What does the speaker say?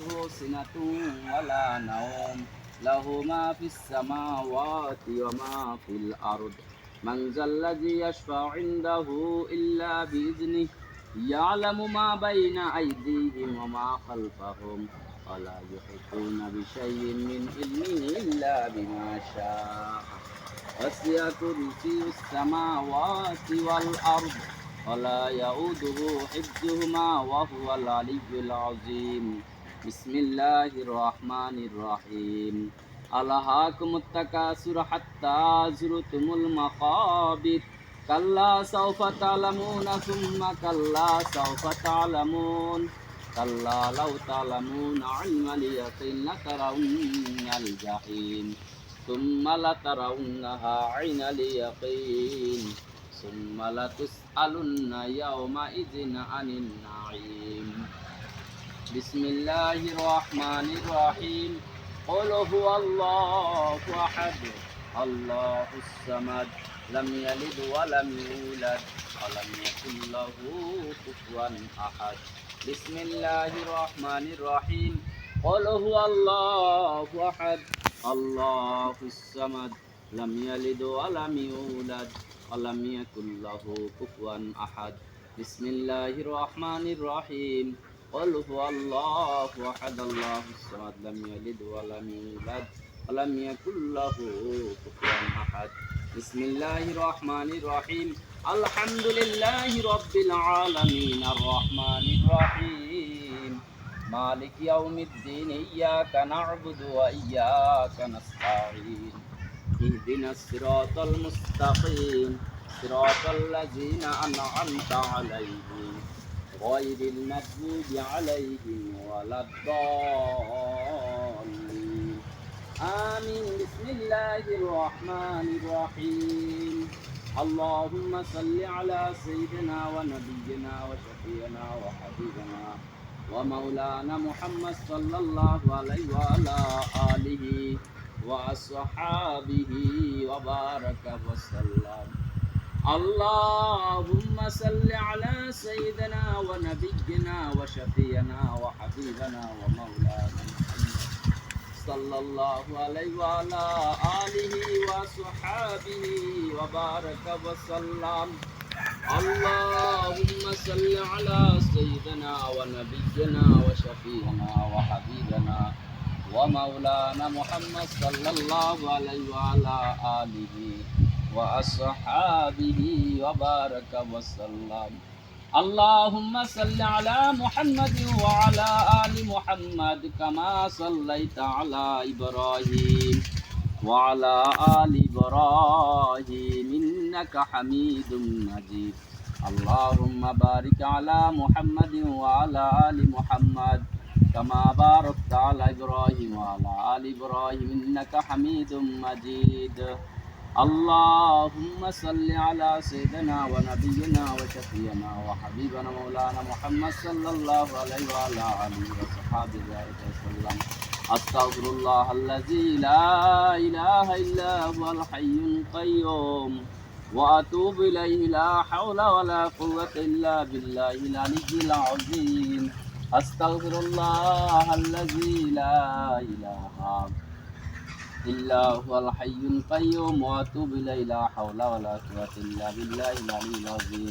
سنة ولا نوم له ما في السماوات وما في الأرض من ذا الذي يشفع عنده إلا بإذنه يعلم ما بين أيديهم وما خلفهم ولا يحيطون بشيء من علمه إلا بما شاء وسع كرسي السماوات والأرض ولا يؤوده حفظهما وهو العلي العظيم بسم الله الرحمن الرحيم ألهاكم التكاثر حتى زرتم المقابر كلا سوف تعلمون ثم كلا سوف تعلمون كلا لو تعلمون علم اليقين لترون الجحيم ثم لترونها عين اليقين ثم لتسألن يومئذ عن النعيم بسم الله الرحمن الرحيم قل هو الله أحد الله الصمد لم يلد ولم يولد ولم يكن له كفوا أحد بسم الله الرحمن الرحيم قل هو الله أحد الله الصمد لم يلد ولم يولد ولم يكن له كفوا أحد بسم الله الرحمن الرحيم قل هو الله أحد الله الصمد لم يلد ولم يولد ولم يكن له كفوا أحد بسم الله الرحمن الرحيم الحمد لله رب العالمين الرحمن الرحيم مالك يوم الدين إياك نعبد وإياك نستعين اهدنا الصراط المستقيم صراط الذين أنعمت عليهم غير المغضوب عليهم ولا الضالين آمين بسم الله الرحمن الرحيم اللهم صل على سيدنا ونبينا وشفينا وحبيبنا ومولانا محمد صلى الله عليه وعلى آله وأصحابه وبارك وسلم اللهم صل على سيدنا ونبينا وشفينا وحبيبنا ومولانا محمد صلى الله عليه وعلى آله وصحابه وبارك وسلم اللهم صل على سيدنا ونبينا وشفينا وحبيبنا ومولانا محمد صلى الله عليه وعلى آله وأصحابه وبارك وسلم اللهم صل على محمد وعلى آل محمد كما صليت على إبراهيم وعلى آل إبراهيم إنك حميد مجيد اللهم بارك على محمد وعلى آل محمد كما باركت على إبراهيم وعلى آل إبراهيم إنك حميد مجيد اللهم صل على سيدنا ونبينا وشفينا وحبيبنا مولانا محمد صلى الله عليه وعلى آله وصحبه وسلم أستغفر الله الذي لا إله إلا هو الحي القيوم وأتوب إليه لا حول ولا قوة إلا بالله العلي العظيم أستغفر الله الذي لا إله إلا هو الحي القيوم وأتوب إليه لا حول ولا قوة إلا بالله العلي العظيم